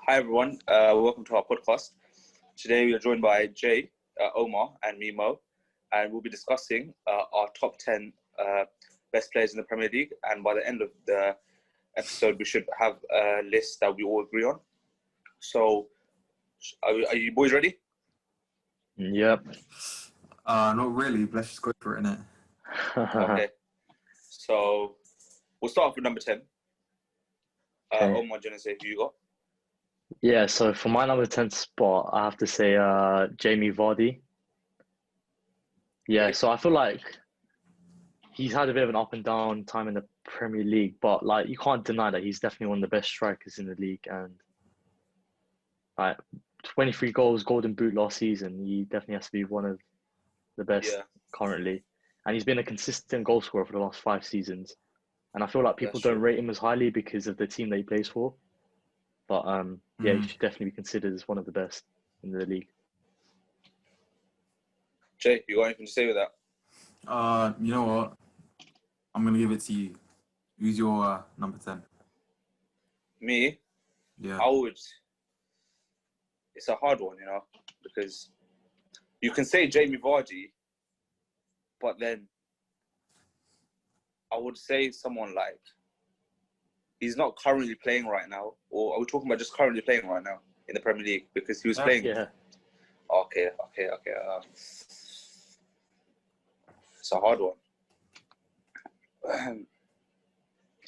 Hi everyone, welcome to our podcast. Today we are joined by Jay, Omar and me, Mo, and we'll be discussing our top 10 best players in the Premier League, and by the end of the episode we should have a list that we all agree on. So, are you boys ready? Yep. Not really, but let's just go for it, innit? Okay. So, we'll start off with number 10. Okay. Omar, do you want to say who you got? Yeah, so for my number 10 spot, I have to say Jamie Vardy. Yeah, so I feel like he's had a bit of an up and down time in the Premier League, but like you can't deny that he's definitely one of the best strikers in the league, and like 23 goals, Golden Boot last season. He definitely has to be one of the best currently, and he's been a consistent goal scorer for the last 5 seasons. And I feel like people don't rate him as highly because of the team that he plays for. But yeah, he should definitely be considered as one of the best in the league. Jay, you got anything to say with that? You know what? I'm gonna give it to you. Who's your number 10? Me? Yeah. I would. It's a hard one, because you can say Jamie Vardy, but then I would say someone like, he's not currently playing right now, or are we talking about just currently playing right now in the Premier League? Because he was playing. Yeah. Okay. It's a hard one.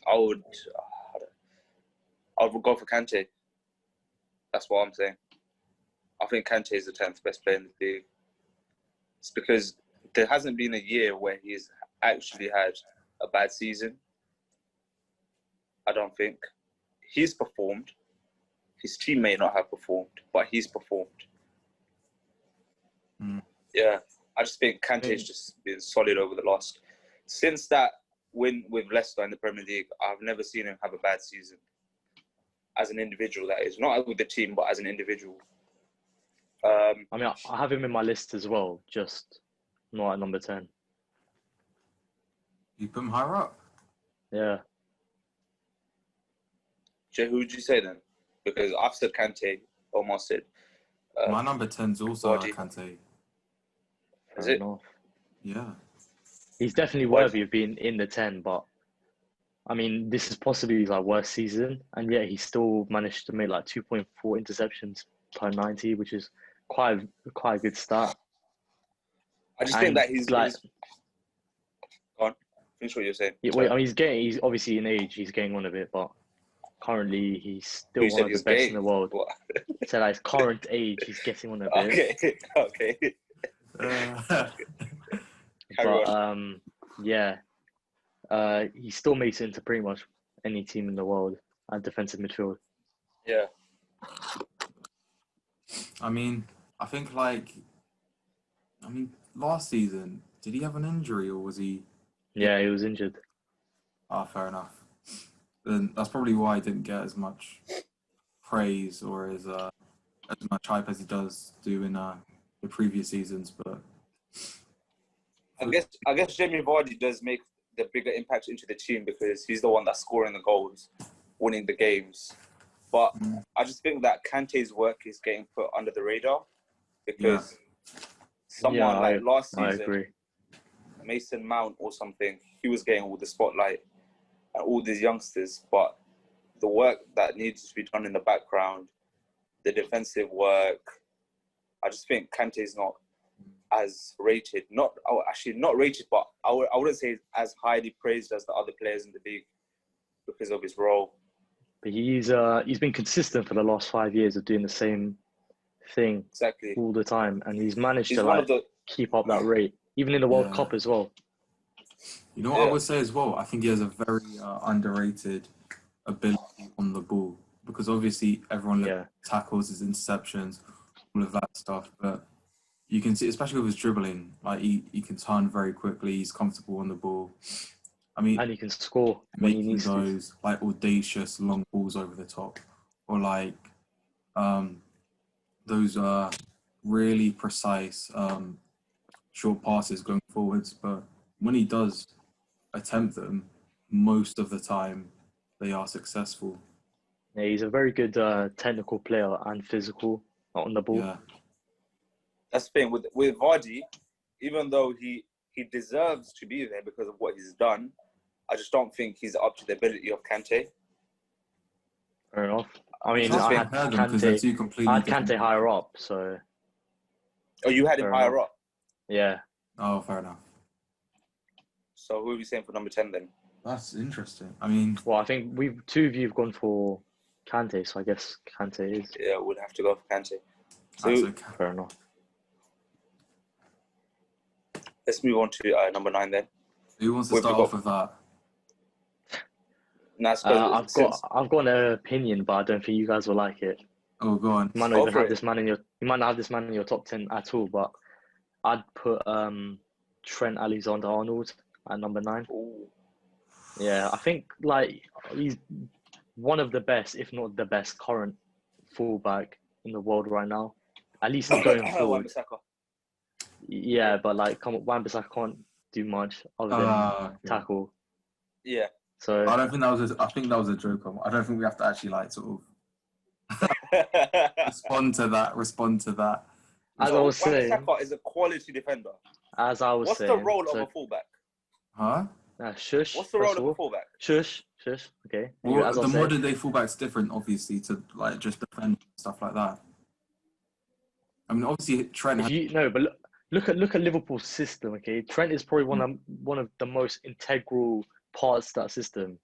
I would go for Kante. That's what I'm saying. I think Kante is the 10th best player in the league. It's because there hasn't been a year where he's actually had a bad season. I don't think. He's performed. His team may not have performed, but he's performed. Yeah, I just think Kante's just been solid over the last... Since that win with Leicester in the Premier League, I've never seen him have a bad season. As an individual, that is. Not with the team, but as an individual. I mean, I have him in my list as well, just not at number 10. You put him higher up? Yeah. Jay, who would you say then? Because I've said Kante, Omar said... My number 10's also Vardy. Kante. Is it? Enough. Yeah. He's definitely worthy of being in the 10, but I mean, this is possibly his worst season, and yet he still managed to make 2.4 interceptions per 90, which is quite a good start. I just think that he's Go on, finish what you're saying. Yeah, I mean, he's obviously in age, he's getting on a bit, but currently he's still one of the best in the world. What? So his current age, he's getting on a bit. Okay. But yeah, he still makes it into pretty much any team in the world at defensive midfield. Yeah. I mean, I think last season, did he have an injury or was he? Yeah, he was injured. Fair enough. Then that's probably why he didn't get as much praise or as much hype as he does do in the previous seasons. But I guess Jamie Vardy does make the bigger impact into the team because he's the one that's scoring the goals, winning the games. But I just think that Kante's work is getting put under the radar because someone last season, I agree. Mason Mount or something, he was getting all the spotlight and all these youngsters, but the work that needs to be done in the background, the defensive work, I just think Kante's not as rated. Not rated, but I wouldn't say as highly praised as the other players in the league because of his role. But he's been consistent for the last 5 years of doing the same thing all the time, and he's managed to keep up that rate, even in the World Cup as well. You know what I would say as well? I think he has a very underrated ability on the ball because obviously everyone tackles his interceptions, all of that stuff, but you can see, especially with his dribbling, he can turn very quickly. He's comfortable on the ball. I mean, and he can score when he needs those audacious long balls over the top, or those really precise short passes going forwards. But when he does attempt them, most of the time they are successful. Yeah, he's a very good technical player and physical on the ball. Yeah. That's the thing with Vardy. Even though he deserves to be there because of what he's done, I just don't think he's up to the ability of Kante. Fair enough. I mean, It's hard I to had compare them because they're two completely different. Kante higher up, so. Oh, you had him Fair higher enough. up. Yeah. Oh, fair enough. So who are we saying for number 10 then? That's interesting. I mean, Well, I think two of you have gone for Kante, so I guess Kante is. Yeah, we'd have to go for Kante. So that's okay. Fair enough. let's move on to number 9 then. Who wants to Where have start we off with that? Nah, I've got an opinion, but I don't think you guys will like it. Oh, go on. You might not Go even for have it. this man in your top 10 at all. But I'd put Trent Alexander-Arnold at number 9. Ooh. Yeah, I think like he's one of the best, if not the best, current fullback in the world right now. At least going forward. Wan-Bissaka. Yeah, but like, come on, Wan-Bissaka can't do much other than Okay. tackle. Yeah. So I don't think that was. I think that was a joke. I don't think we have to actually like sort of respond to that. as I was saying, Wan-Bissaka is a quality defender. as I was What's saying, the role of a fullback? Huh? Shush. What's the role of a fullback? Shush. Okay. Well, As I the said, modern day fullback's different, obviously, to like just defend and stuff like that. I mean, obviously Trent. but look at Liverpool's system. Okay, Trent is probably one of the most integral parts of that system.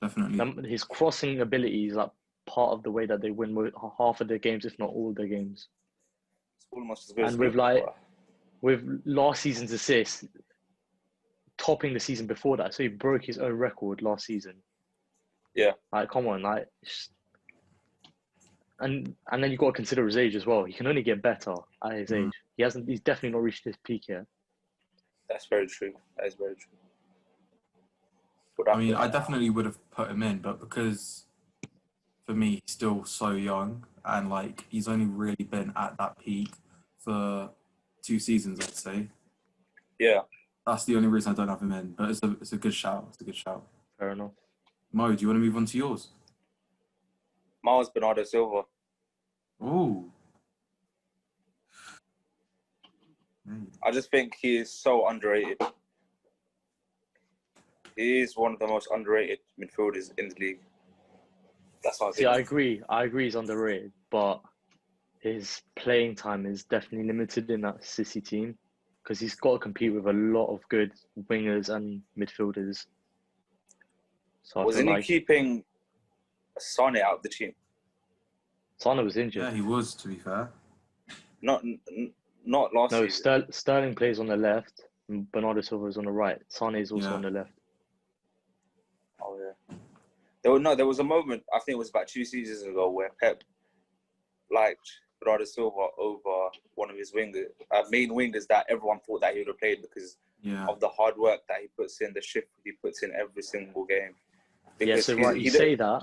Definitely. His crossing ability is like part of the way that they win half of their games, if not all of their games. It's almost as good as And with last season's assists, topping the season before that, so he broke his own record last season. Yeah. Like, come on, like, and then you got to consider his age as well. He can only get better at his age. He's definitely not reached his peak yet. That's very true. That is very true. I mean, I definitely would have put him in, but because for me, he's still so young and like he's only really been at that peak for 2 seasons, I'd say. Yeah. That's the only reason I don't have him in, but it's a good shout. It's a good shout. Fair enough. Mo, do you want to move on to yours? Miles Bernardo Silva. Ooh. I just think he is so underrated. He is one of the most underrated midfielders in the league. That's what I think. See, I agree he's underrated, but his playing time is definitely limited in that City team because he's got to compete with a lot of good wingers and midfielders. So Wasn't he keeping Sane out of the team? Sane was injured. Yeah, he was, to be fair. Not last season. No, Sterling plays on the left, and Bernardo Silva is on the right. Sane is also on the left. Oh yeah. There was a moment, I think it was about 2 seasons ago, where Pep liked Bernardo Silva over one of his main wingers that everyone thought that he would have played because of the hard work that he puts in, the shift he puts in every single game. Because you say that,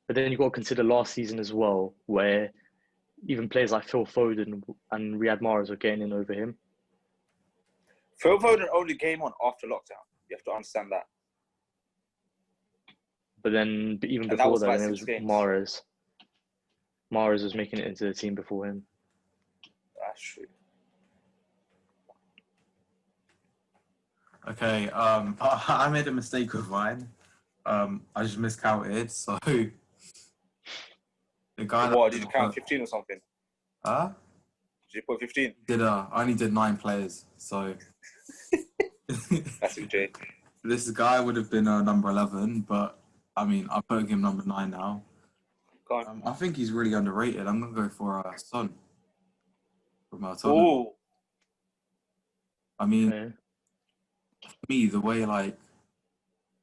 but then you've got to consider last season as well, where even players like Phil Foden and Riyad Mahrez are getting in over him. Phil Foden only came on after lockdown. You have to understand that. But then, even before that, it was Mahrez. Mahrez was making it into the team before him. That's true. Okay, I made a mistake with mine. I just miscounted, so the guy. What, did you count 15 or something? Huh? Did you put 15? I only did 9 players, so. That's insane. This guy would have been number 11, but I mean, I'm putting him number 9 now. Go on. I think he's really underrated. I'm gonna go for Son from Tottenham. Ooh. I mean, for me, the way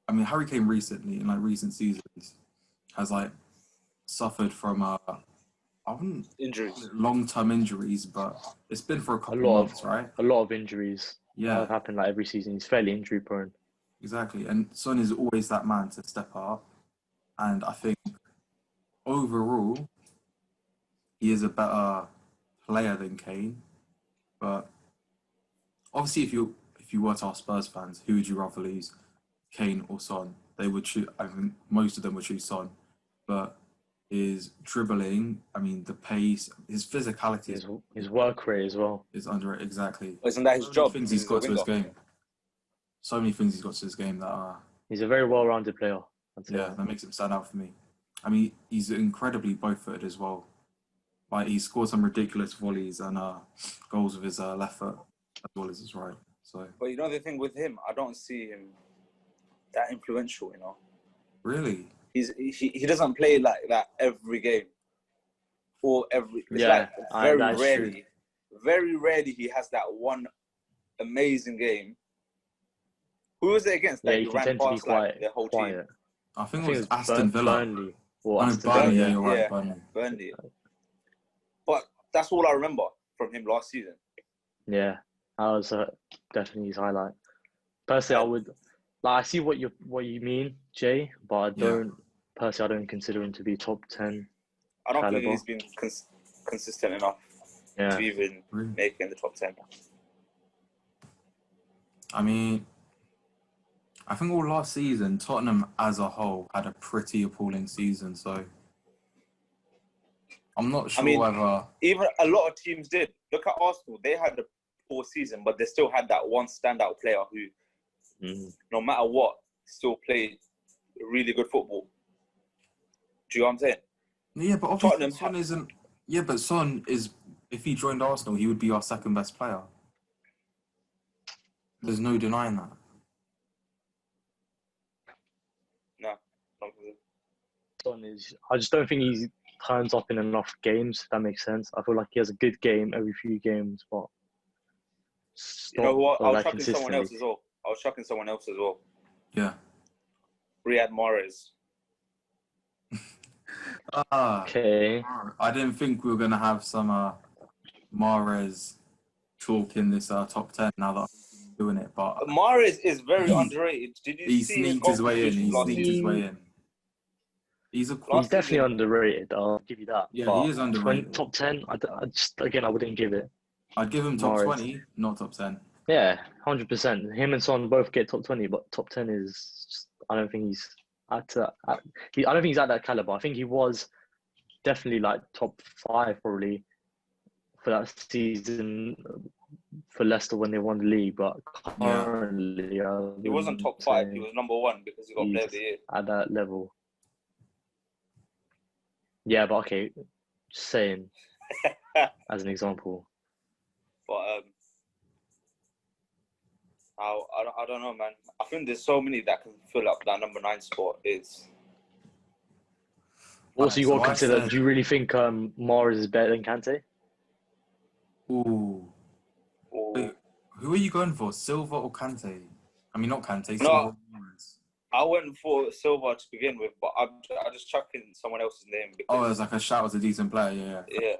Harry Kane recently in recent seasons has suffered from Injuries, long-term injuries, but it's been for a couple of months, right? A lot of injuries. Yeah, that happen every season. He's fairly injury prone. Exactly, and Son is always that man to step up, and I think overall he is a better player than Kane. But obviously, if you were to ask Spurs fans, who would you rather lose, Kane or Son? They would choose. I think most of them would choose Son, but his dribbling, I mean, the pace, his physicality, his work rate as well is underrated. Exactly. Isn't that his job? Things he's got to his game. So many things he's got to his game that are. He's a very well-rounded player. Yeah, that makes him stand out for me. I mean, he's incredibly both-footed as well. Like, he scored some ridiculous volleys and goals with his left foot as well as his right. So. But you know the thing with him, I don't see him that influential. You know. Really. He doesn't play like that every game. Or every. It's very rarely he has that one amazing game. Who was it against? Yeah, he ran past the whole team. I think it was Aston Villa. Burnley. Or Aston Burnley, Villa. yeah, you're right, Burnley. But that's all I remember from him last season. Yeah, that was definitely his highlight. Personally, I would I see what you mean, Jay, but I don't consider him to be top 10. I don't think he's been consistent enough to even make it in the top 10. I mean, I think all last season, Tottenham as a whole had a pretty appalling season. So I'm not sure whether... Even a lot of teams did. Look at Arsenal. They had a poor season, but they still had that one standout player who, no matter what, still played really good football. Do you know what I'm saying? Yeah, but obviously Son isn't... Yeah, but Son is... If he joined Arsenal, he would be our second best player. There's no denying that. No. Son is... I just don't think he turns up in enough games, if that makes sense. I feel like he has a good game every few games, but... You know what? I was chucking someone else as well. Yeah. Riyad Mahrez. Okay. I didn't think we were going to have some Mahrez talk in this top 10 now that I'm doing it. But Mahrez is very underrated. Did you see sneaked his way in? He sneaked his way in. He's definitely underrated. I'll give you that. Yeah, but he is underrated. Top 10, I wouldn't give it. I'd give him top 20, not top 10. Yeah, 100%. Him and Son both get top 20, but top 10 is... I don't think he's at that caliber. I think he was definitely like top 5 probably for that season for Leicester when they won the league, but currently he wasn't top 5. He was number 1 because he got Player of the Year at that level. Yeah, but okay, just saying as an example. But I don't know, man. I think there's so many that can fill up that number 9 spot. Also, you got to consider, do you really think Mahrez is better than Kante? Ooh. Wait, who are you going for, Silva or Kante? I mean, not Kante, Silva No, or Mahrez. I went for Silva to begin with, but I just chucked in someone else's name. Because, it's like a shout as a decent player, Yeah,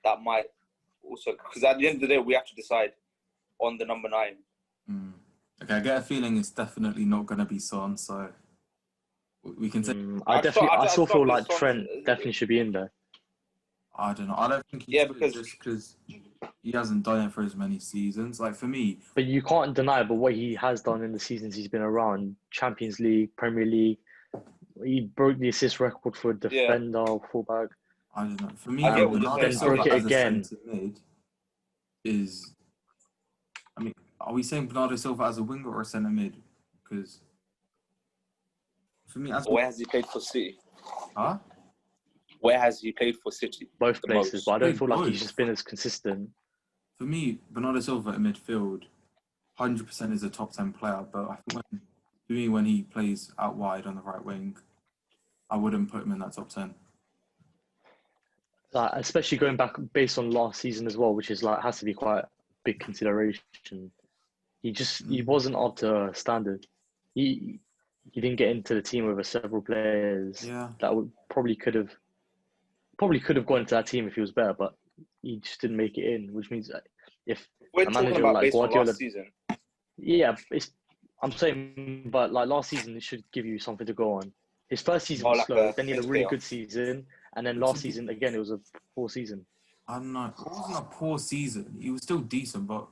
that might also... Because at the end of the day, we have to decide on the number 9. Okay, I get a feeling it's definitely not going to be Son, so we can take... I still feel like Trent definitely should be in there. I don't know. I don't think he should, just because he hasn't done it for as many seasons. Like, for me... But you can't deny but what he has done in the seasons he's been around. Champions League, Premier League. He broke the assist record for a defender or fullback. I don't know. For me, then broke it again. Mid is... I mean, are we saying Bernardo Silva as a winger or a centre mid? Because for me, where has he played for City? Huh? Where has he played for City? Both places, but I don't feel like he's just been as consistent. For me, Bernardo Silva in midfield, 100% is a top 10 player. But I think when he plays out wide on the right wing, I wouldn't put him in that top 10. Especially going back based on last season as well, which is has to be quite a big consideration. He wasn't up to standard. He didn't get into the team with several players that would probably could have gone into that team if he was better, but he just didn't make it in. Which means if we're talking about based on last season, I'm saying, but like last season, it should give you something to go on. His first season was slow, then he had a really good season, and then last season again it was a poor season. I don't know. It wasn't a poor season. He was still decent, but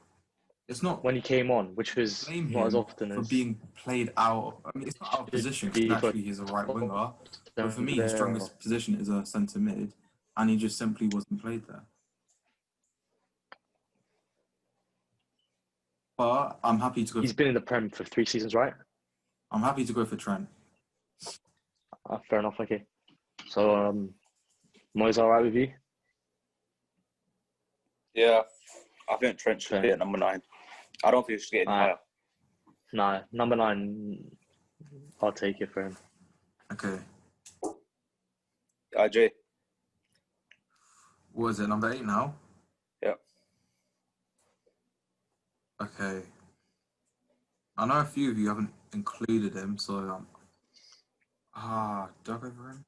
It's not when he came on, which was blame not as him often for as being played out. I mean, it's not out of position because be for naturally he's a right winger. But for me, his there. strongest position is a centre mid, and he just simply wasn't played there. But I'm happy to go. He's been in the Prem for 3 seasons, right? I'm happy to go for Trent. Fair enough. Okay. So, Mo's all right with you? Yeah, I think Trent should be at number 9. I don't think he should get any higher. Nah, number 9, I'll take it for him. Okay. Jay. What is it, number 8 now? Yeah. Okay. I know a few of you haven't included him, so do I go for him?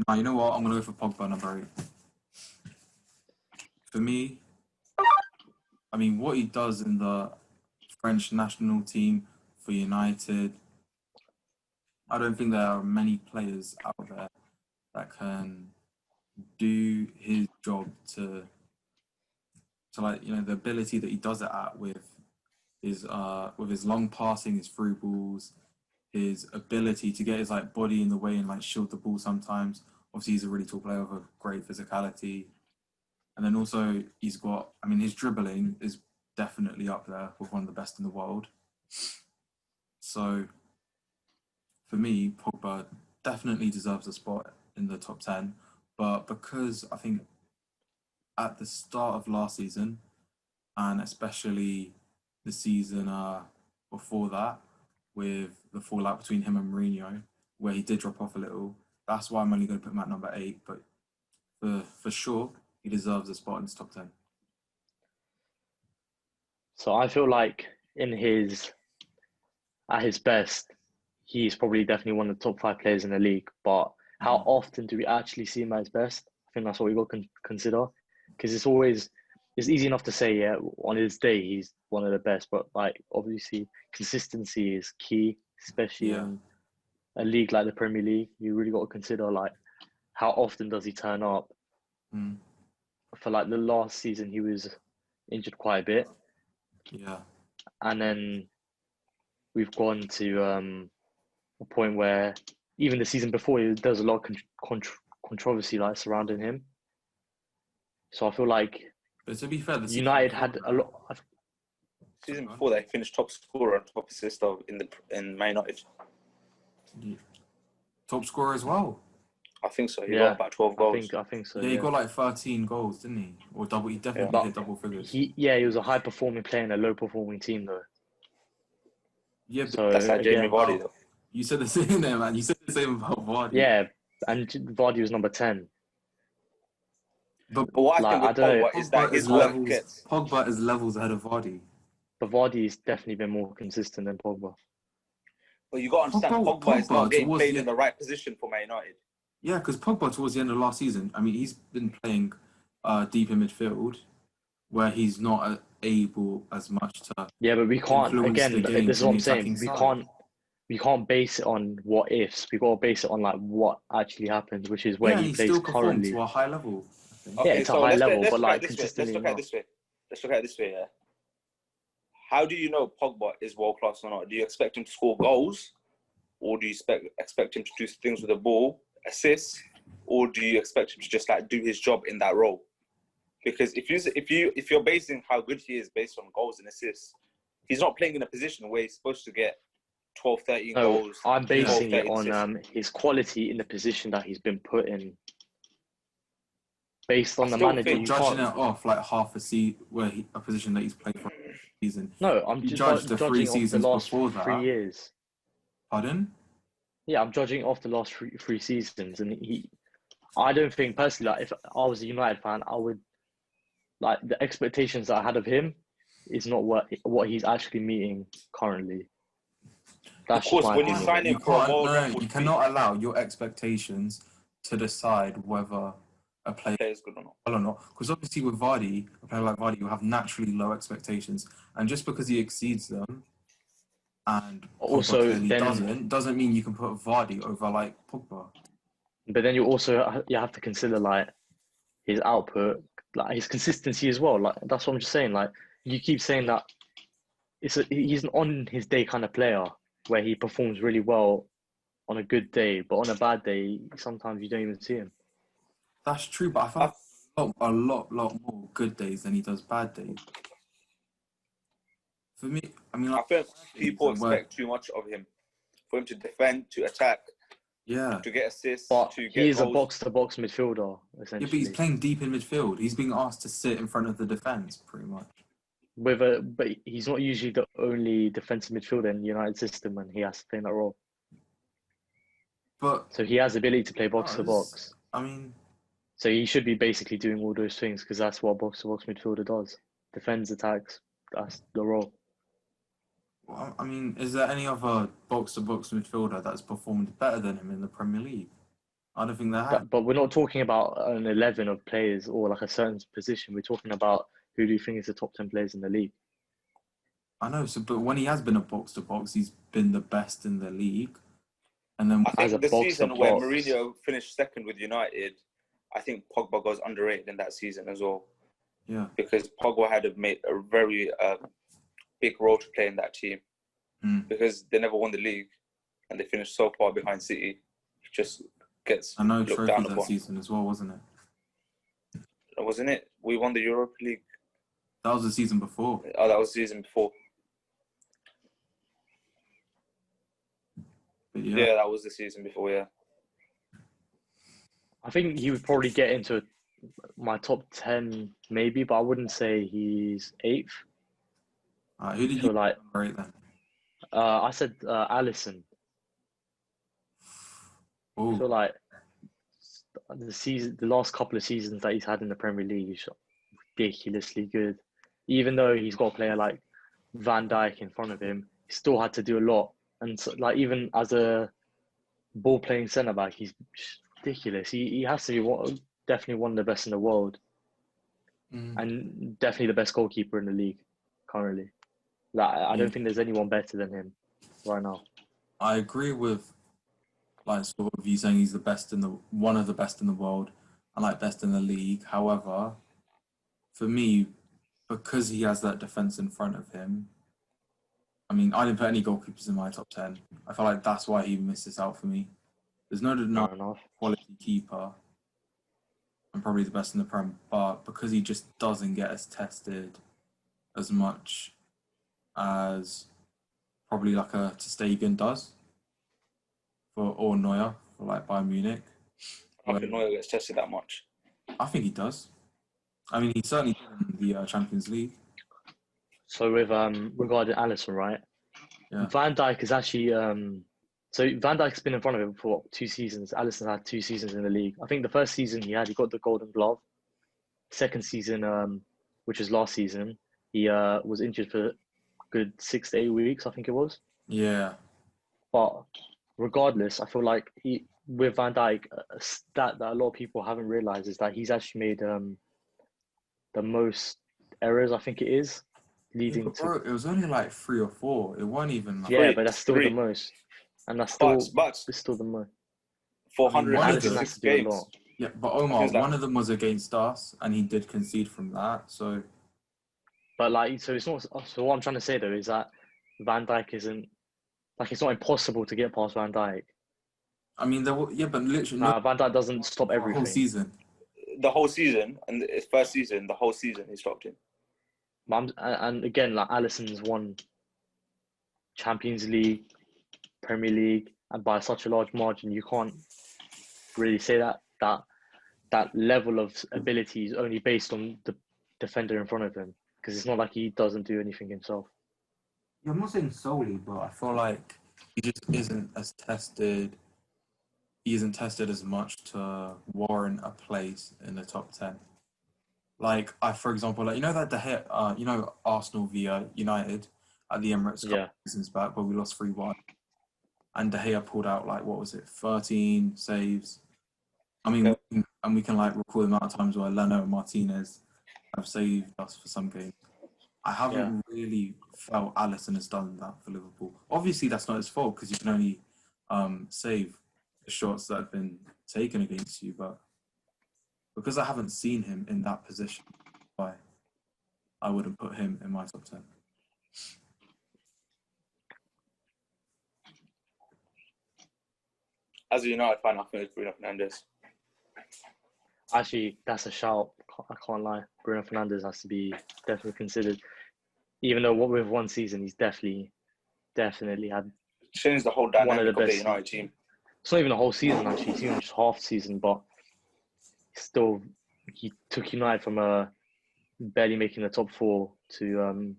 No, you know what? I'm gonna go for Pogba number 8. For me, I mean, what he does in the French national team for United, I don't think there are many players out there that can do his job to like, you know, the ability that he does it at with his long passing, his through balls, his ability to get his like body in the way and like shield the ball sometimes. Obviously, he's a really tall player with a great physicality. And then also he's got, I mean, his dribbling is definitely up there with one of the best in the world. So for me, Pogba definitely deserves a spot in the top 10. But because I think at the start of last season, and especially the season before that, with the fallout between him and Mourinho, where he did drop off a little, that's why I'm only going to put him at number 8. But for sure, he deserves a spot in this top 10. So I feel like at his best, he's probably definitely one of the top 5 players in the league. But how often do we actually see him at his best? I think that's what we got to consider. Because it's easy enough to say, yeah, on his day, he's one of the best. But like, obviously, consistency is key, especially in a league like the Premier League. You really got to consider, like, how often does he turn up? For like the last season, he was injured quite a bit. Yeah. And then we've gone to a point where even the season before, there was a lot of controversy like surrounding him. So I feel like but to be fair, the United had a lot. Season before, they finished top scorer and top assister in Man United. Yeah. Top scorer as well. I think so. He got about 12 goals. I think so. Yeah, he got like 13 goals, didn't he? Or double. He definitely hit double figures. He was a high performing player in a low performing team, though. Yeah, but so that's like Jamie Vardy, though. You said the same there, man. You said the same about Vardy. Yeah, and Vardy was number 10. But what I think with Pogba is that his work gets... Pogba is levels ahead of Vardy. But Vardy's definitely been more consistent than Pogba. But you got to understand, Pogba is not getting played in the right position for Man United. Yeah, because Pogba towards the end of last season, I mean, he's been playing deep in midfield, where he's not able as much to. Yeah, but we can't. Again, this is what I'm saying. We can't base it on what ifs. We got to base it on like what actually happens, which is where he plays still currently. To a high level. Okay, yeah, it's a high level, but like Let's consistently. look at it this way. Yeah. How do you know Pogba is world class or not? Do you expect him to score goals, or do you expect him to do things with the ball, assists, or do you expect him to just like do his job in that role? Because if you're basing how good he is based on goals and assists, he's not playing in a position where he's supposed to get 12, 13 goals. I'm basing it on his quality in the position that he's been put in. Based on the manager, you judging it off like half a season a position that he's played for a season. No, I'm just judging off the last 3 years. Pardon? Yeah, I'm judging off the last three seasons, and I don't think personally, like if I was a United fan, I would like the expectations that I had of him is not what he's actually meeting currently. Of course, when you sign him for a more, you cannot allow your expectations to decide whether a player is good or not. Well or not, because obviously with Vardy, a player like Vardy, you have naturally low expectations, and just because he exceeds them, and also doesn't mean you can put Vardy over like Pogba. But then you have to consider like his output, like his consistency as well. Like that's what I'm just saying. Like you keep saying that he's an on his day kind of player where he performs really well on a good day, but on a bad day, sometimes you don't even see him. That's true, but I feel like a lot more good days than he does bad days. For me, I mean, like, I think people expect too much of him. For him to defend, to attack, to get assists, but to get he's goals. a box-to-box midfielder, essentially. Yeah, but he's playing deep in midfield. He's being asked to sit in front of the defence, pretty much. But he's not usually the only defensive midfielder in the United system, and he has to play in that role. But so he has the ability to play box-to-box. I mean, so he should be basically doing all those things because that's what box-to-box midfielder does: defends, attacks. That's the role. Well, I mean, is there any other box-to-box midfielder that's performed better than him in the Premier League? I don't think there have. But we're not talking about an 11 of players or like a certain position. We're talking about who do you think is the top 10 players in the league? I know, but when he has been a box-to-box, he's been the best in the league. And then I think the season where Mourinho finished second with United, I think Pogba was underrated in that season as well. Yeah. Because Pogba had made a very big role to play in that team. Because they never won the league and they finished so far behind City. It just gets trophy that season as well, wasn't it? Wasn't it? We won the Europa League. That was the season before. Oh, that was the season before. Yeah, that was the season before, yeah. I think he would probably get into my top 10 maybe, but I wouldn't say he's 8th. Who did you rate then? I said Alisson. Ooh. I feel like the last couple of seasons that he's had in the Premier League, he's ridiculously good. Even though he's got a player like Van Dijk in front of him, he still had to do a lot. And so, like, even as a ball-playing centre-back, he's ridiculous. He has to be definitely one of the best in the world. And definitely the best goalkeeper in the league currently. Like, I don't think there's anyone better than him right now. I agree with, like, sort of you saying he's the best one of the best in the world and like best in the league. However, for me, because he has that defense in front of him, I mean, I didn't put any goalkeepers in my top 10. I feel like that's why he misses out for me. There's no denying quality keeper and probably the best in the Prem, but because he just doesn't get as tested as much as probably like a ter Stegen does or Neuer for like Bayern Munich. I don't think Neuer gets tested that much. I think he does. I mean, he certainly did in the Champions League. So with regarding Alisson, right? Yeah. Van Dijk is actually so Van Dijk's been in front of him for 2 seasons. Alisson had 2 seasons in the league. I think the first season he got the Golden Glove. Second season, which was last season, he was injured for a good 6 to 8 weeks, I think it was. Yeah. But regardless, I feel like with Van Dijk, a stat that a lot of people haven't realised is that he's actually made the most errors, I think it is, leading to... It was only like 3 or 4. It wasn't even like... Yeah, but that's still the most. And that's still, it's still the most. 406 games. Yeah, but Omar, one of them was against us, and he did concede from that, so... But like, so it's not... So what I'm trying to say, though, is that Van Dijk isn't... Like, it's not impossible to get past Van Dijk. I mean, but literally... Van Dijk doesn't stop everything. The whole season, and his first season, the whole season, he stopped him. And again, like, Alisson's won Champions League, Premier League, and by such a large margin, you can't really say that level of ability is only based on the defender in front of him, because it's not like he doesn't do anything himself. Yeah, I'm not saying solely, but I feel like he just isn't as tested. He isn't tested as much to warrant a place in the top 10. Like, for example, like, you know that De Gea, Arsenal via United at the Emirates Cup seasons back where we lost 3-1, and De Gea pulled out, like, what was it, 13 saves. I mean, and we can like recall the amount of times where Leno and Martinez have saved us for some games. I haven't really felt Alisson has done that for Liverpool. Obviously, that's not his fault because you can only save the shots that have been taken against you. But because I haven't seen him in that position, I wouldn't put him in my top 10. As a United fan, I think it's Bruno Fernandes. Actually, that's a shout. I can't lie. Bruno Fernandes has to be definitely considered. Even though with one season, he's definitely had Changed the whole one of dynamic the of the best. United team. It's not even a whole season, actually. It's even just half season, but still, he took United from barely making the top 4 to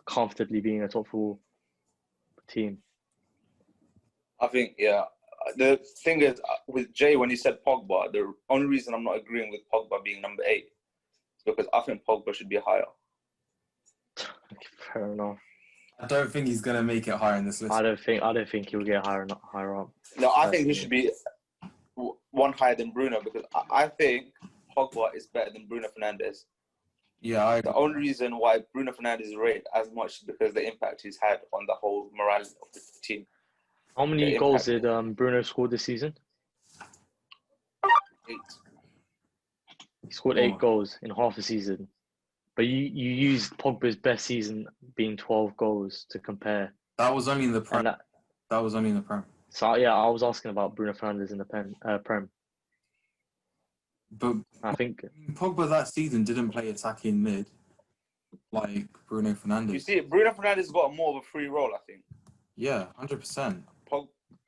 comfortably being a top 4 team. I think, yeah. The thing is, with Jay, when he said Pogba, the only reason I'm not agreeing with Pogba being number 8 is because I think Pogba should be higher. Fair enough. I don't think he's gonna make it higher in this list. I don't think he'll get higher up. No, I think he should be one higher than Bruno because I think Pogba is better than Bruno Fernandes. Yeah, I agree. The only reason why Bruno Fernandes is rated as much is because the impact he's had on the whole morale of the team. How many goals did Bruno score this season? 8. He scored 8 goals in half a season. But you used Pogba's best season being 12 goals to compare. That was only in the Prem. That was only in the Prem. So, yeah, I was asking about Bruno Fernandes in the Prem. But I think Pogba that season didn't play attacking mid like Bruno Fernandes. You see, Bruno Fernandes got more of a free role, I think. Yeah, 100%.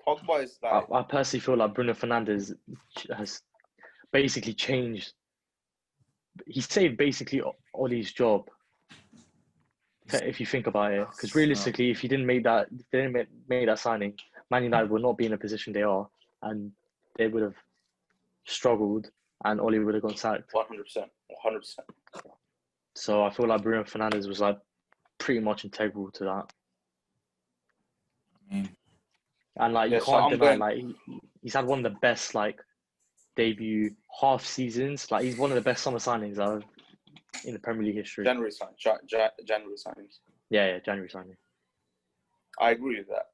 Pogba is like... I personally feel like Bruno Fernandes has basically changed. He saved basically Ollie's job, if you think about it. Because realistically, if he didn't make that signing, Man United would not be in the position they are, and they would have struggled, and Ollie would have got sacked. 100%. So I feel like Bruno Fernandes was like pretty much integral to that. And like you can't deny, like he's had one of the best like debut half seasons. Like he's one of the best summer signings in the Premier League history. January signings. Yeah, January signing. I agree with that.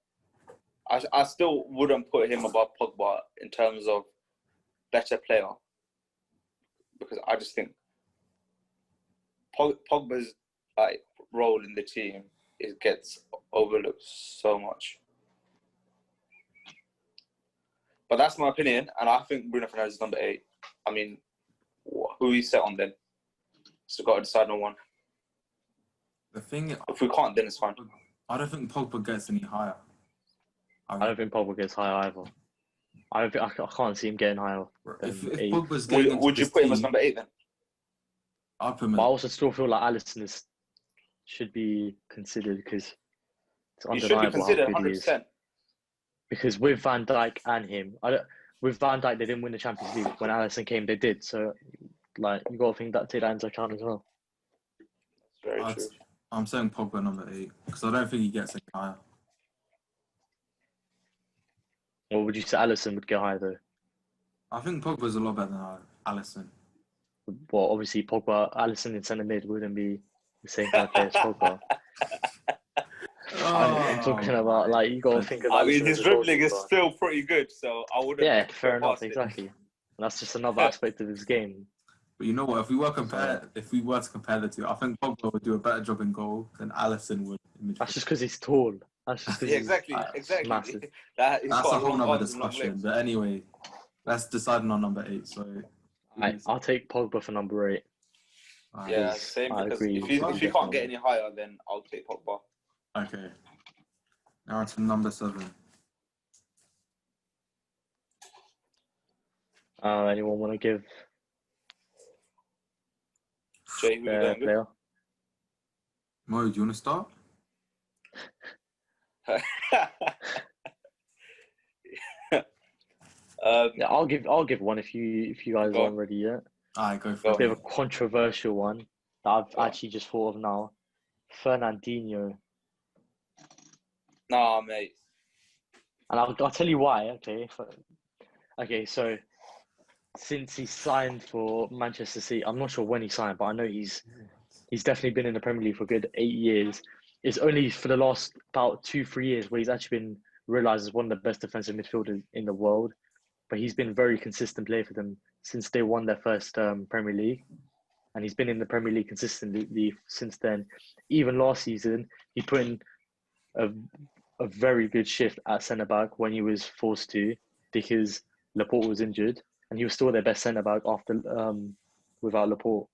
I still wouldn't put him above Pogba in terms of better player because I just think Pogba's like role in the team gets overlooked so much. But that's my opinion, and I think Bruno Fernandes is number 8. I mean, who he set on then? So got to decide on one. The thing, if we can't, then it's fine. I don't think Pogba gets any higher. I don't think Pogba gets higher either. I can't see him getting higher. If Pogba's getting would you put him as number 8 then? I'll put him. But I also still feel like Alisson should be considered because it's undeniable. He should be considered 100%. Because with Van Dijk and him, with Van Dijk they didn't win the Champions League. When Alisson came, they did. So, like, you got to take that into account as well. That's very true. I'm saying Pogba number 8 because I don't think he gets any higher. Or would you say Alisson would get higher though? I think Pogba's a lot better than Alisson. Well, obviously Alisson in centre mid wouldn't be the same kind of player as Pogba. I'm talking about like you got to think about. I mean, his dribbling is still pretty good, so I wouldn't. Yeah, fair enough, exactly. And that's just another aspect of his game. But you know what? If we were to compare the two, I think Pogba would do a better job in goal than Alisson would. That's just because he's tall. That's just exactly. Massive. That's a whole other discussion. But anyway, let's decide on number 8. So, I'll take Pogba for number 8. Yeah, same. Because if you can't get any higher, then I'll take Pogba. Okay. Now to number 7. Anyone want to give Jay, their player? Mo, do you want to start? Yeah, I'll give one if you guys aren't ready yet. Alright, go for a it. bit of a controversial one that I've actually just thought of now. Fernandinho. Nah, mate. And I'll tell you why. Okay, so since he signed for Manchester City, I'm not sure when he signed, but I know he's definitely been in the Premier League for a good 8 years. It's only for the last about 2-3 years where he's actually been realised as one of the best defensive midfielders in the world. But he's been a very consistent player for them since they won their first Premier League. and he's been in the Premier League consistently since then. Even last season, he put in a very good shift at centre back when he was forced to, because Laporte was injured, and he was still their best centre back after without Laporte.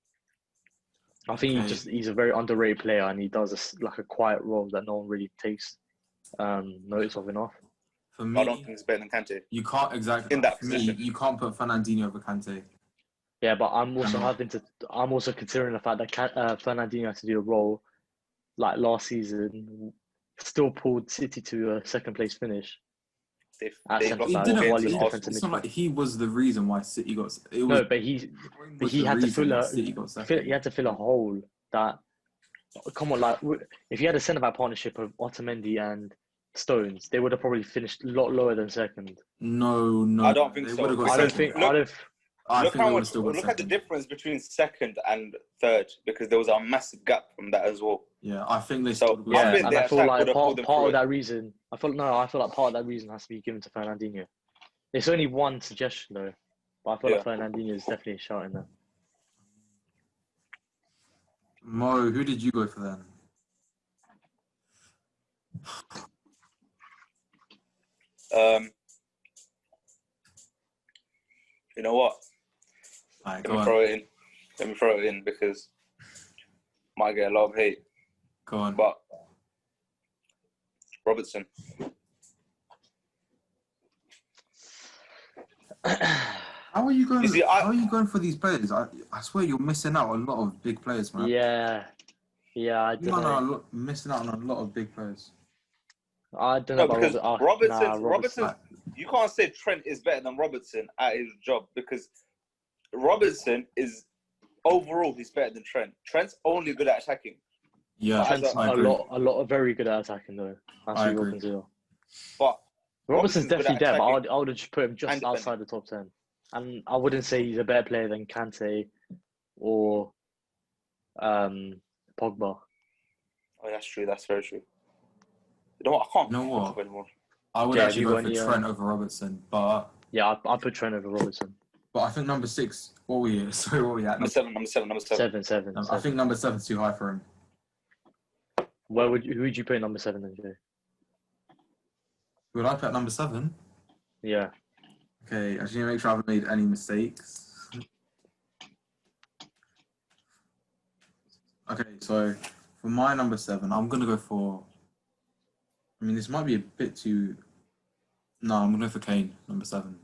I think he's a very underrated player, and he does a quiet role that no one really takes notice of enough. For me, I don't think he's better than Kante. You can't exactly in that for position. me, you can't put Fernandinho over Kante. Yeah, but I'm also considering the fact that Fernandinho has to do a role like last season, still pulled City to a second place finish. It's not like he was the reason why City got. But he had to fill a hole that. Come on, like if you had a centre back partnership of Otamendi and Stones, they would have probably finished a lot lower than second. No, I don't think so. Look at the difference between second and third, because there was a massive gap from that as well. Yeah, I think they. So and I feel like part of that reason. I feel like part of that reason has to be given to Fernandinho. It's only one suggestion though, but I feel like Fernandinho is definitely a shout in there. Mo, who did you go for then? You know what? Right, Let me throw it in because might get a lot of hate. Go on. But Robertson. How are you going? How are you going for these players? I swear you're missing out on a lot of big players, man. Yeah. I don't know. Missing out on a lot of big players. I don't know because about Robertson. You can't say Trent is better than Robertson at his job, because Robertson is overall he's better than Trent. Trent's only good at attacking. Yeah, Trent's a lot of very good at attacking though. I agree. But Robertson's definitely there, but I would have just put him just outside the top 10. And I wouldn't say he's a better player than Kante or Pogba. Oh, that's true. That's very true. You know what? I can't. You know what? I would actually go for Trent over Robertson, but yeah, I put Trent over Robertson. But I think number 6. What were we? Sorry, what were we at? Number seven. Seven. I think number 7's too high for him. Who would you put in number 7 then, Jay? Would I put number 7? Yeah. Okay, I just need to make sure I haven't made any mistakes. Okay, so for my number 7, I'm gonna go for. I mean, this might be a bit too. No, I'm gonna go for Kane, number 7.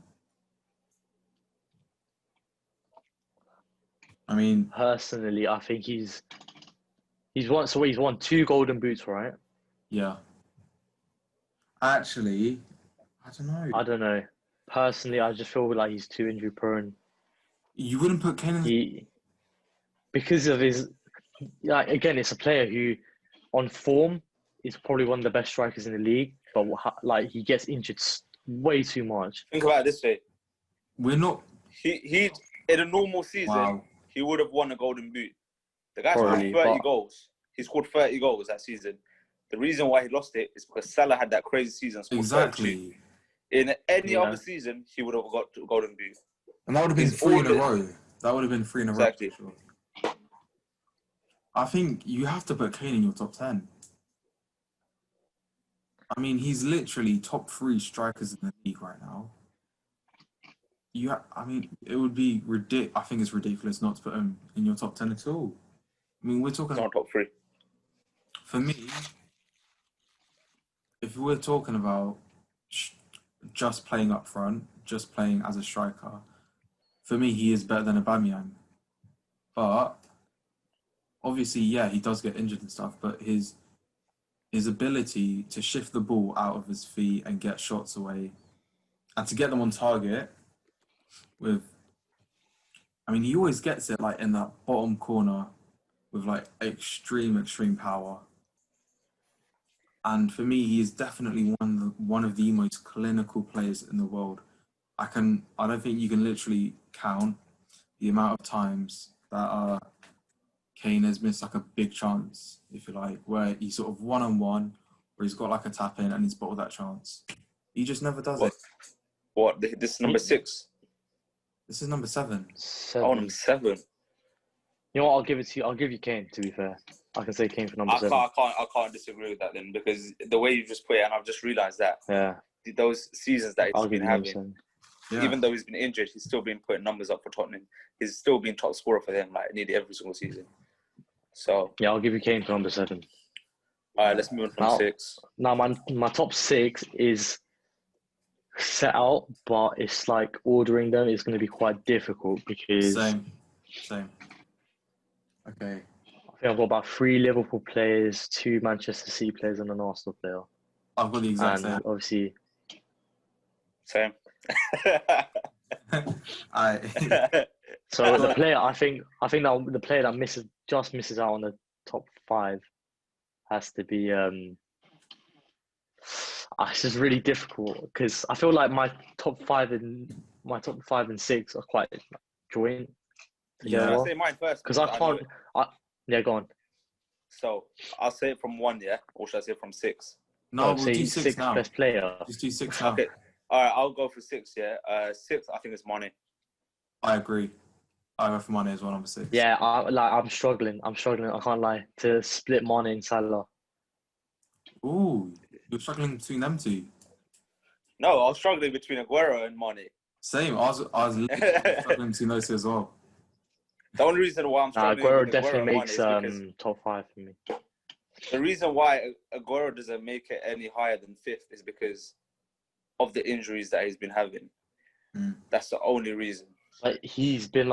I mean, personally, I think he's won 2 golden boots, right? Yeah. Actually, I don't know. Personally, I just feel like he's too injury prone. You wouldn't put Kane in because of his. Like, again, it's a player who, on form, is probably one of the best strikers in the league, but like he gets injured way too much. Think about it this way: we're not. He in a normal season, he would have won a golden boot. The guy scored 30 goals. He scored 30 goals that season. The reason why he lost it is because Salah had that crazy season. Exactly. In any other season, he would have got a golden boot. And that would have been 3 in a row. That would have been 3 in a row. Exactly. Sure. I think you have to put Kane in your top 10. I mean, he's literally top 3 strikers in the league right now. I mean, it would be ridiculous. I think it's ridiculous not to put him in your top 10 at all. I mean, we're talking not top 3. For me, if we're talking about just playing up front, just playing as a striker, for me, he is better than Aubameyang. But obviously, yeah, he does get injured and stuff, but his ability to shift the ball out of his feet and get shots away and to get them on target he always gets it like in that bottom corner with like extreme power. And for me, he is definitely one of the most clinical players in the world. I don't think you can literally count the amount of times that Kane has missed like a big chance, if you like, where he's sort of one-on-one, where he's got like a tap in and he's bottled that chance. He just never does it. What? This is number 6? This is number 7. Oh, number 7. You know what? I'll give it to you. I'll give you Kane. To be fair, I can say Kane for number 7. I can't disagree with that then, because the way you just put it, and I've just realised that those seasons that he's been having, even though he's been injured, he's still been putting numbers up for Tottenham. He's still been top scorer for them, like nearly every single season. So yeah, I'll give you Kane for number 7. All right, let's move on to number 6. Now, my top 6 is set out, but it's like ordering them is going to be quite difficult because Same. Okay. I think I've got about 3 Liverpool players, 2 Manchester City players, and an Arsenal player. I've got the exact same. Obviously, same. So the player, I think that the player that misses out on the top 5 has to be. It's just really difficult because I feel like my top 5 and 6 are quite joint. Yeah, I'll say mine first because I can't. Yeah, go on. So I'll say it from 1, yeah, or should I say from 6? No, we'll do 6 now. Best player. Just do 6 now. Okay. All right, I'll go for 6. Yeah, 6. I think it's Mane. I agree. I go for Mane as well, number 6. Yeah, I'm struggling. I can't lie to split Mane and Salah. Ooh, you're struggling between them 2. No, I was struggling between Aguero and Mane. Same. I was literally struggling between those 2 as well. The only reason why I'm struggling Aguero with definitely makes because top 5 for me. The reason why Aguero doesn't make it any higher than 5th is because of the injuries that he's been having. That's the only reason. Like he's been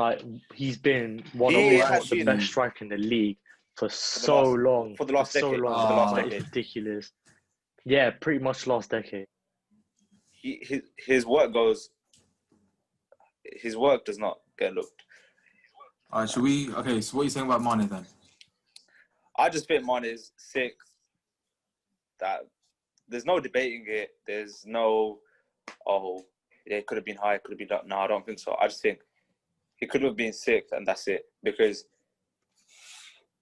one of the best strikers in the league for so long. For the last decade. For the last decade. It's ridiculous. Yeah, pretty much last decade. His work does not get looked. All right, okay, so what are you saying about Mane then? I just think Mane is 6th. That there's no debating it. There's no, it could have been higher, could have been low. No, I don't think so. I just think he could have been 6th and that's it. Because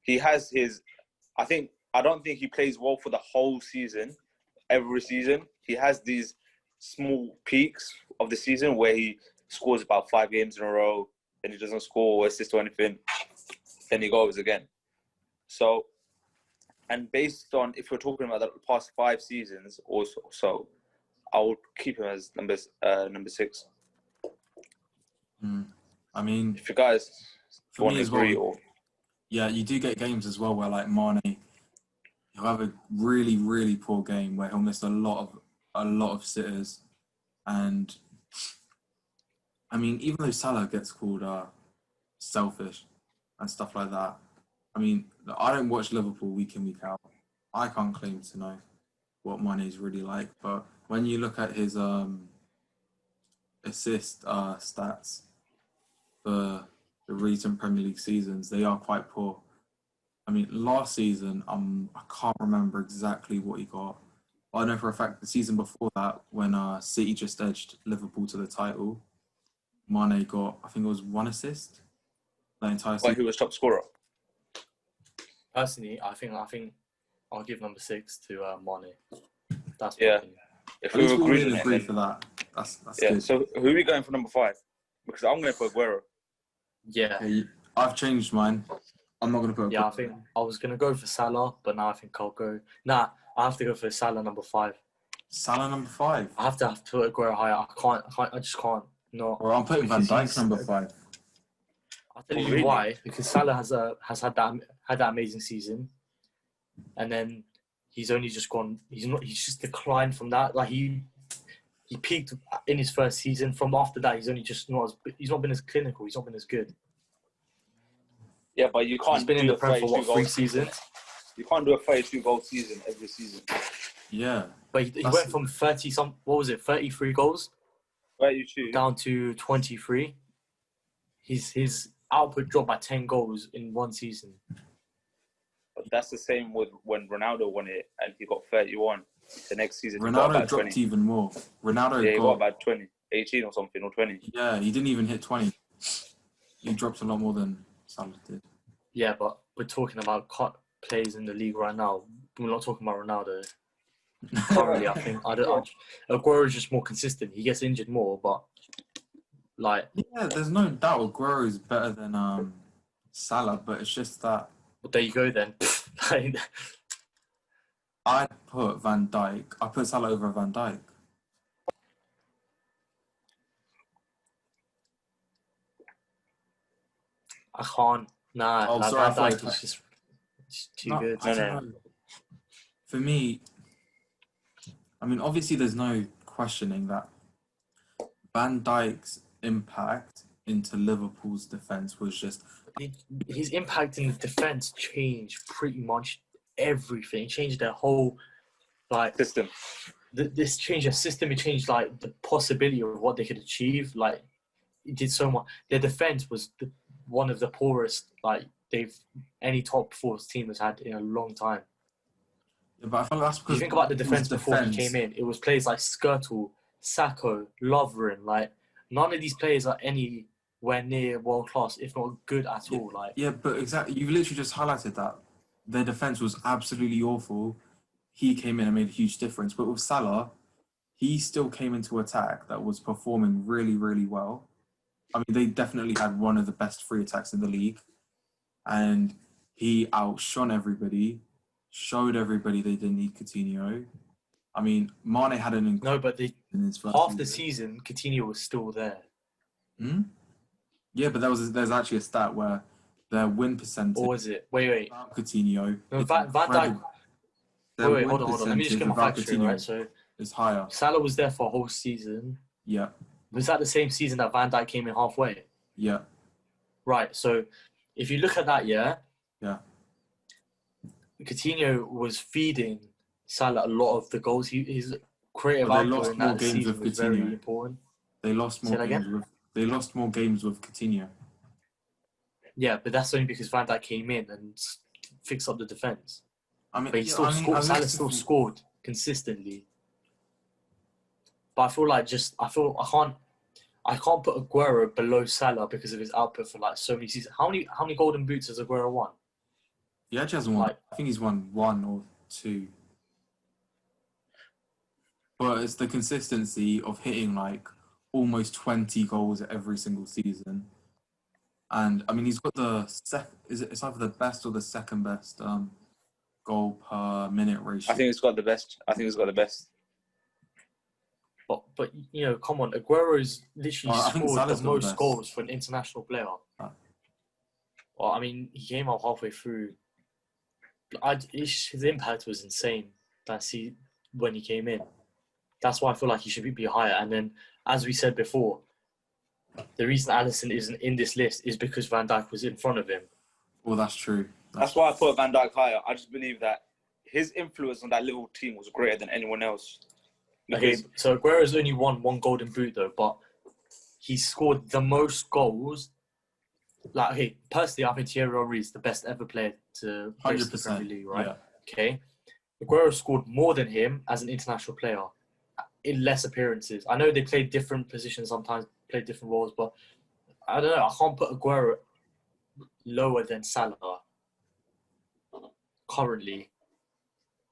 he has I don't think he plays well for the whole season, every season. He has these small peaks of the season where he scores about 5 games in a row, then he doesn't score or assist or anything, then he goes again. So, and based on, if we're talking about the past 5 seasons or so, I would keep him as number 6. I mean, if you guys want to agree, yeah, you do get games as well where like Mane, he'll have a really, really poor game where he'll miss a lot of sitters, and I mean, even though Salah gets called selfish and stuff like that, I mean, I don't watch Liverpool week in, week out. I can't claim to know what Mane is really like, but when you look at his assist stats for the recent Premier League seasons, they are quite poor. I mean, last season, I can't remember exactly what he got, but I know for a fact the season before that, when City just edged Liverpool to the title, Mane got, I think it was 1 assist that entire season. But he was top scorer. Personally, I think I'll give number 6 to Mane. That's if we agree for that, that's good. So who are we going for number 5? Because I'm going to put Aguero. Yeah. Okay, I've changed mine. I'm not going to put Aguero. Yeah, I think I was going to go for Salah, but now I think I'll go... I have to go for Salah number 5. Salah number 5? I have to put Aguero higher. I just can't. No. Or I'm putting Van Dijk number 5. I'll tell you why. Because Salah has had that amazing season, and then he's only just gone. He's just declined from that. Like he peaked in his first season. From after that, he's not been as clinical. He's not been as good. Yeah, but you can't. He's been in the Prem for 3 seasons. You can't do a 32-goal season every season. Yeah, but he went from 33 goals, 32 down to 23. His output dropped by 10 goals in 1 season. But that's the same with when Ronaldo won it and he got 31. The next season, Ronaldo dropped 20. Even more. He got about 20, 18 or something, or 20. Yeah, he didn't even hit 20. He dropped a lot more than Salah did. Yeah, but we're talking about players in the league right now. We're not talking about Ronaldo. Currently, I think Aguero is just more consistent. He gets injured more, but yeah, there's no doubt Aguero is better than Salah, but it's just that Well, there you go then. I'd put Van Dijk. I put Salah over Van Dijk. I can't. Nah, Oh, like sorry, I Van thought Dijk is just too No, good. I don't know. For me, I mean, obviously, there's no questioning that Van Dijk's impact into Liverpool's defense was just His impact in the defense changed pretty much everything. It changed their whole System. This changed their system. It changed like the possibility of what they could achieve. Like it did so much. Their defense was one of the poorest any top four team has had in a long time. Yeah, but I feel that's If because you think about the defense before he came in, it was players like Skirtle, Sacco, Lovren. Like none of these players are anywhere near world class, if not good at all. Like yeah, but exactly, you've literally just highlighted that their defense was absolutely awful. He came in and made a huge difference, but with Salah, he still came into attack that was performing really, really well. I mean, they definitely had one of the best free attacks in the league, and he outshone everybody. Showed everybody they didn't need Coutinho. I mean, Mane had an no, but in his first half the season, Coutinho was still there. Yeah, but there's actually a stat where their win percentage. Or was it? Wait. Without Coutinho. No, Van Dijk. Wait, hold on. Let me just get my facts straight, right? So it's higher. Salah was there for a whole season. Yeah. Was that the same season that Van Dijk came in halfway? Yeah. Right. So if you look at that, yeah, Coutinho was feeding Salah a lot of the goals. His creative output in that season was very important. They lost more games. They lost more games with Coutinho. Yeah, but that's only because Van Dijk came in and fixed up the defense. I mean, but he still scored. Salah still scored consistently. But I feel like I can't put Aguero below Salah because of his output for like so many seasons. How many golden boots has Aguero won? He actually hasn't won. I think he's won 1 or 2. But it's the consistency of hitting like almost 20 goals every single season. And I mean, he's got it's either the best or the second best goal per minute ratio. I think he's got the best. But you know, come on, Aguero's literally scored the most goals for an international player. Well, I mean, he came out halfway through. His impact was insane when he came in. That's why I feel like he should be higher. And then, as we said before, the reason Alisson isn't in this list is because Van Dijk was in front of him. Well, that's true. That's why I put Van Dijk higher. I just believe that his influence on that Liverpool team was greater than anyone else. Okay, so Aguero's only won 1 golden boot though, but he scored the most goals. Like, okay, personally, I think Thierry Henry is the best ever player to play the Premier League, right? Yeah. Okay, Aguero scored more than him as an international player in less appearances. I know they played different positions sometimes, played different roles, but I don't know. I can't put Aguero lower than Salah currently.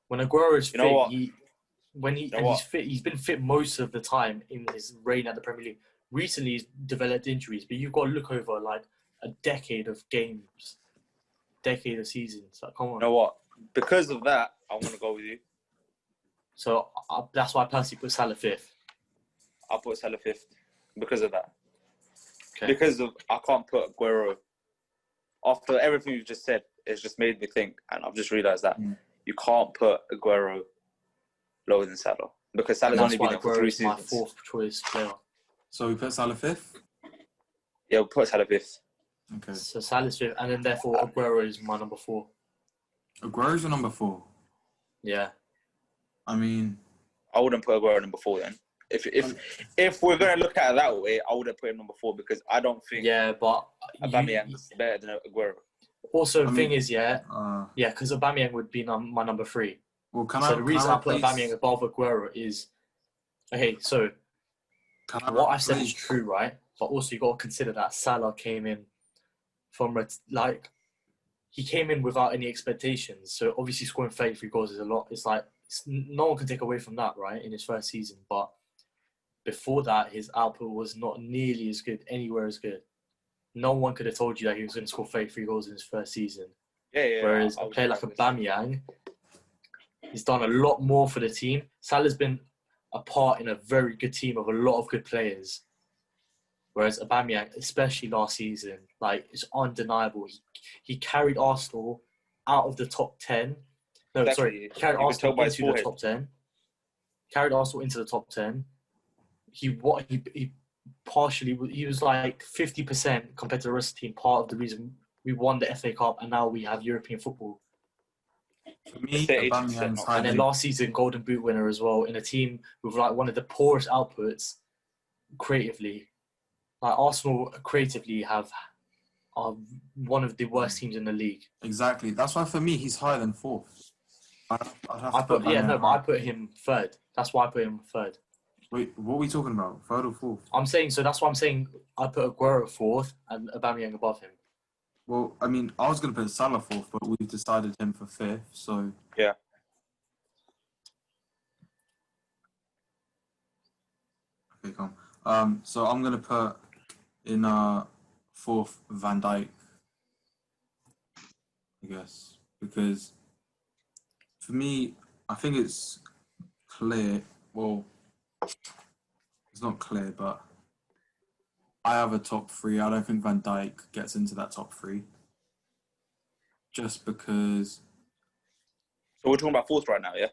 When Aguero is fit, he's fit, he's been fit most of the time in his reign at the Premier League. Recently, he's developed injuries, but you've got to look over like a decade of games, decade of seasons. Like, come on. You know what? Because of that, I want to go with you. So that's why I personally put Salah 5th. I'll put Salah 5th because of that. Okay. Because I can't put Aguero. After everything you just said, it's just made me think, and I've just realised that you can't put Aguero lower than Salah because Salah's only been there for 3 seasons. My 4th choice player. So we put Salah 5th? Yeah, we'll put Salah 5th. Okay. So Salah's 5th, and then therefore Aguero is my number 4. Aguero's your number 4? Yeah. I mean, I wouldn't put Aguero number 4 then. If we're going to look at it that way, I wouldn't put him number 4 because I don't think but Aubameyang is better than Aguero. Also, the thing is, because Aubameyang would be my number 3. Well, the reason I put Aubameyang above Aguero is, okay, so what I said is true, right? But also you got to consider that Salah came in he came in without any expectations. So obviously scoring 33 goals is a lot. It's like, no one can take away from that, right? In his first season. But before that, his output was not nearly as good, anywhere as good. no one could have told you that he was going to score 33 goals in his first season. Yeah. Whereas a player like Aubameyang, he's done a lot more for the team. Salah's been a part in a very good team of a lot of good players. Whereas Aubameyang, especially last season, like, it's undeniable. He carried Arsenal out of the top 10. No, Exactly. He carried Arsenal into the top 10. Carried Arsenal into the top 10. He partially, he was like 50% compared to the rest of the team, part of the reason we won the FA Cup and now we have European football. For me, Aubameyang's and then last season, Golden Boot winner as well, in a team with like one of the poorest outputs creatively. Like, Arsenal creatively are one of the worst teams in the league. Exactly. That's why for me, he's higher than 4th. I put him 3rd. That's why I put him 3rd. Wait, what are we talking about? 3rd or 4th? I'm saying, so that's why I'm saying I put Aguero 4th and Aubameyang above him. Well, I mean, I was going to put Salah 4th, but we've decided him for 5th, so... Yeah. Okay, come. So I'm going to put in 4th Van Dijk, I guess, because for me, I think it's clear. Well, it's not clear, but I have a top 3. I don't think Van Dijk gets into that top 3, just because. So we're talking about 4th right now, yeah?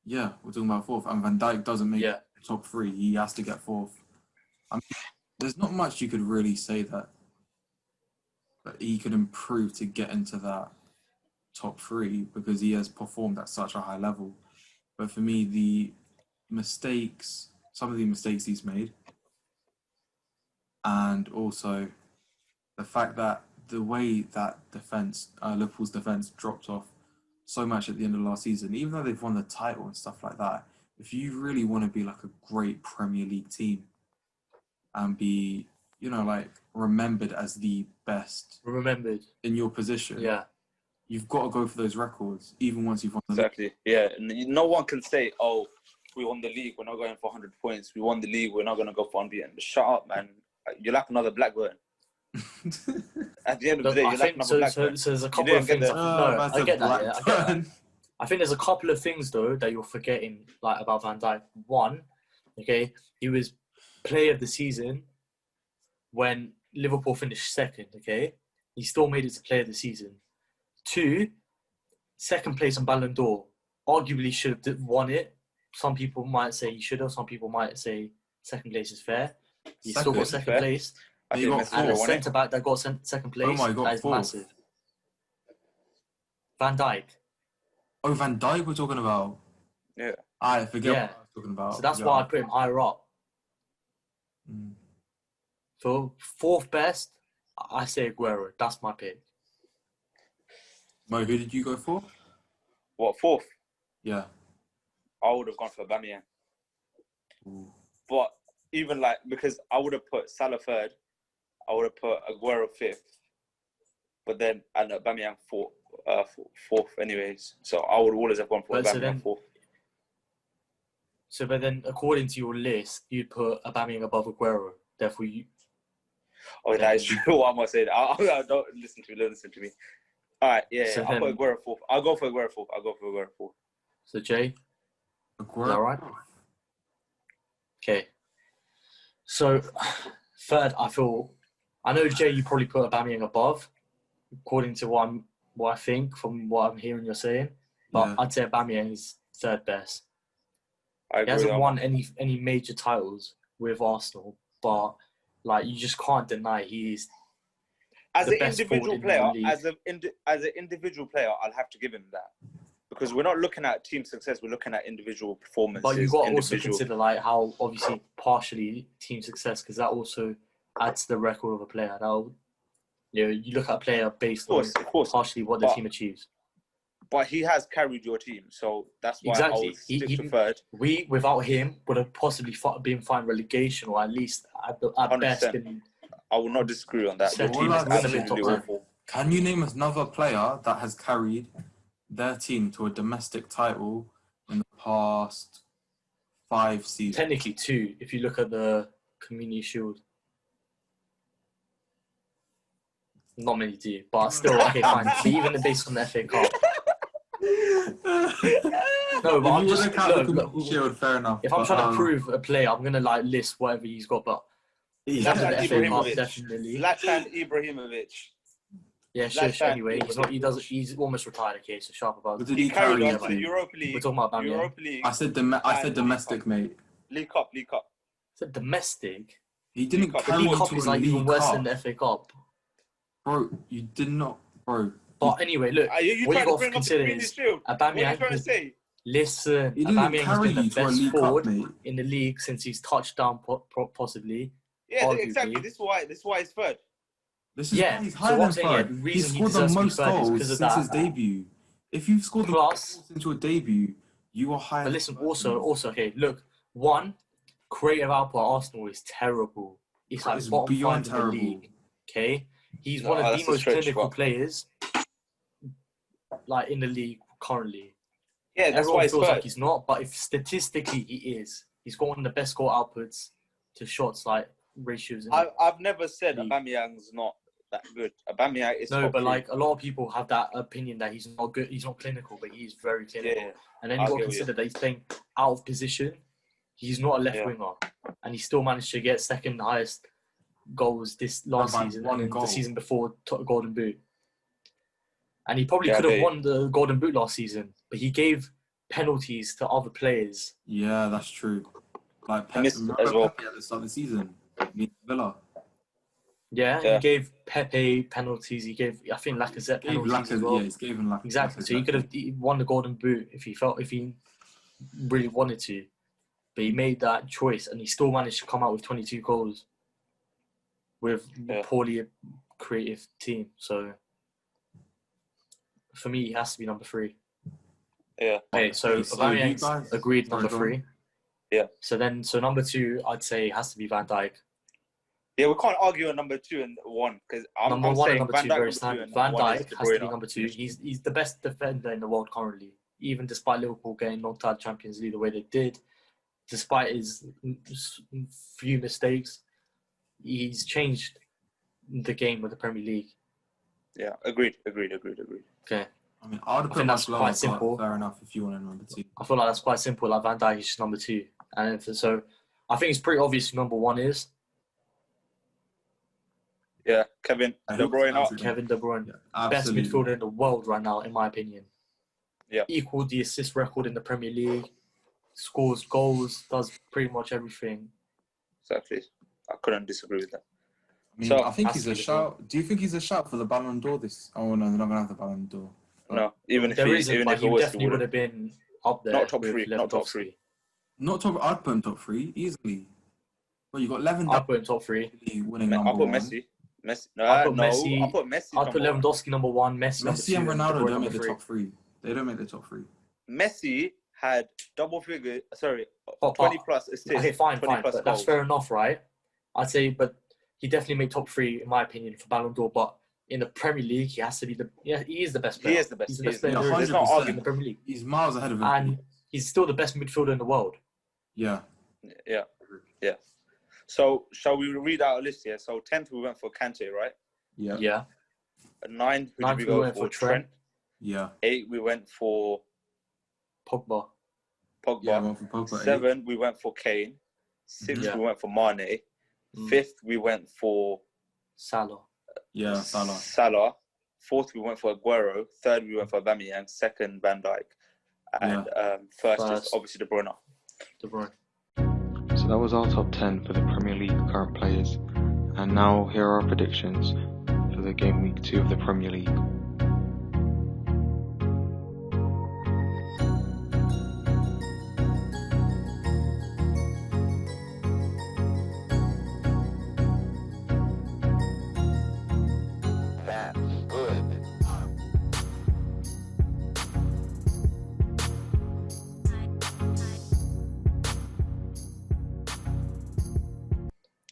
Yeah, we're talking about 4th, and Van Dijk doesn't make top 3. He has to get 4th. I mean, there's not much you could really say that he could improve to get into that top 3 because he has performed at such a high level. But for me, some of the mistakes he's made, and also the fact that the way that Liverpool's defence dropped off so much at the end of last season, even though they've won the title and stuff like that, if you really want to be like a great Premier League team and be, like remembered as the best in your position, you've got to go for those records, even once you've won the league. Yeah. No one can say, oh, we won the league, we're not going for 100 points. We won the league, we're not going to go for unbeaten. Shut up, man. You're like another Blackburn. At the end of the day, you're like another Blackburn. So there's a couple of things. I get that. I think there's a couple of things, though, that you're forgetting, like, about Van Dijk. One, okay, he was player of the season when Liverpool finished 2nd, okay? He still made it to player of the season. 2, 2nd place on Ballon d'Or. Arguably should have won it. Some people might say he should have. Some people might say 2nd place is fair. He still got 2nd place. And a centre-back that got 2nd place. Oh my God, that is massive. Van Dijk. Oh, Van Dijk we're talking about? Yeah. I forget what I was talking about. So that's why I put him higher up. So 4th best, I say Aguero. That's my pick. Mo, who did you go for? What, 4th? Yeah. I would have gone for Aubameyang. But even because I would have put Salah 3rd, I would have put Aguero 5th, but then and Aubameyang 4th anyways. So I would always have gone for Aubameyang 4th. But then, according to your list, you'd put Aubameyang above Aguero. Therefore, you. Oh, that is true. What am I saying? Don't listen to me. All right, I'll put Aguero 4th. I'll go for Aguero 4th. So, Jay? Aguero. Is that right? Okay. So, 3rd, I know, Jay, you probably put Aubameyang above, according to what I think from what I'm hearing you're saying. But I'd say Aubameyang is 3rd best. He hasn't won any major titles with Arsenal, but you just can't deny he is as an individual player. As an individual player, I'll have to give him that because we're not looking at team success; we're looking at individual performances. But you've got to also consider how obviously partially team success, because that also adds to the record of a player. Now, you look at a player based on partially what the team achieves. But he has carried your team, so that's why I would stick to 3rd. We, without him, would have possibly been fine relegation, or at least at best. I will not disagree on that. The team is absolutely awful. Can you name another player that has carried their team to a domestic title in the past 5 seasons? Technically 2, if you look at the Community Shield. Not many do, but still, okay, fine. But even based on the FA Cup. No, but I'm just look. Shield, fair enough. If I'm trying to prove a player, I'm gonna like list whatever he's got. But in terms of the FA Cup, definitely. Zlatan Ibrahimovic. Yeah, shush. Anyway, he's not. He does. He's almost retired. Okay, so sharp about. But did he carry on to the Europa League? We're talking about Bamiyang. Europa League. I said domestic, mate. League Cup. So domestic. He didn't carry League on Cup to is a like League even worse Cup. than the FA Cup. Bro, you did not, bro. But anyway, look. What you got to consider is Aubameyang. What are you trying to say? Listen, He didn't Aubameyang has carry been the you to a best League forward Cup, in the league since he's touched down, possibly. Yeah, arguably. exactly. This is why he's third. This is Yeah, why he's so higher what I'm than saying, yeah, third. the He reason he scored the deserves to be most third is goals because of since his that. debut. If you've scored the most goals since your debut, you are higher. But listen, also, okay, look, one, creative output at Arsenal is terrible. It's like bottom beyond 5 in the league. Okay, he's one of the most clinical players, like in the league currently. Yeah, that's Everyone why he's feels third. like he's not, but if statistically he is, he's got one of the best goal outputs to shots like ratios. I've never said Aubameyang's not that good. Aubameyang is no, but like a lot of people have that opinion that he's not good. He's not clinical, but he's very clinical. Yeah, and then you got to consider that he's playing out of position. He's not a left winger, and he still managed to get second highest goals this last season and the season before Golden Boot. And he probably could have won the Golden Boot last season, but he gave penalties to other players. Yeah, that's true. Like Pep, as well. Pepe at the start of the season, Villa. Yeah, he gave Pepe penalties. He gave, I think, Lacazette penalties as well. Yeah, he's given Lacazette. Exactly. So he could have won the Golden Boot if he really wanted to. But he made that choice, and he still managed to come out with 22 goals with a poorly creative team. So for me, he has to be number 3. Yeah. Okay, so Aubameyang agreed number 3. Yeah. So number 2, I'd say has to be Van Dijk. Yeah, we can't argue on number 2 and 1 because number 1 and number 2 very standard. standard. Van Dijk has to be number 2. He's the best defender in the world currently, even despite Liverpool getting knocked out of Champions League the way they did. Despite his few mistakes, he's changed the game with the Premier League. Yeah, agreed. Okay. I mean, I think that's quite simple. Fair enough if you want a number 2. I feel like that's quite simple. Like Van Dijk is just number 2, and so I think it's pretty obvious who number 1 is. Yeah, Kevin De Bruyne. Kevin De Bruyne, yeah, best midfielder in the world right now, in my opinion. Yeah, equaled the assist record in the Premier League. Scores goals, does pretty much everything. Exactly. I couldn't disagree with that. I mean, I think he's a shout. Do you think he's a shout for the Ballon d'Or this? Oh no, they're not gonna have the Ballon d'Or. No, even if he definitely would have been up there. Not top 3. Not top 3. Not top. I'd put him top 3 easily. Well, you got Lewandowski. I'd put him top 3. Winning I'll put Messi. I'll put Messi. I'll put Lewandowski number 1. Messi and Ronaldo don't make the top 3. They don't make the top 3. Messi had double figure. 20 plus assists. Okay, fine. But that's fair enough, right? I'd say, but he definitely made top 3 in my opinion for Ballon d'Or. But in the Premier League, he has to be he is the best player. He is the best. He's the best player in the Premier League. He's miles ahead of him. And he's still the best midfielder in the world. Yeah. So, shall we read out a list here? So, 10th we went for Kante, right? Yeah. 9th we went for Trent. Yeah. 8 we went for Pogba. Yeah, I went for Pogba. 7 we went for Kane. 6th we went for Mane. 5th we went for Salah. Yeah, Salah. 4th we went for Aguero. 3rd we went for Aubameyang. 2nd Van Dijk. And first is obviously De Bruyne. So that was our top 10 for the Premier League current players. And now here are our predictions for the game week 2 of the Premier League.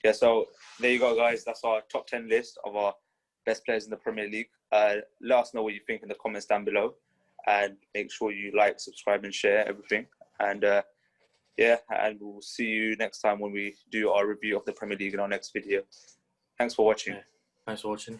Yeah, so there you go, guys. That's our top 10 list of our best players in the Premier League. Let us know what you think in the comments down below. And make sure you like, subscribe, and share everything. And and we'll see you next time when we do our review of the Premier League in our next video. Thanks for watching. Thanks for watching.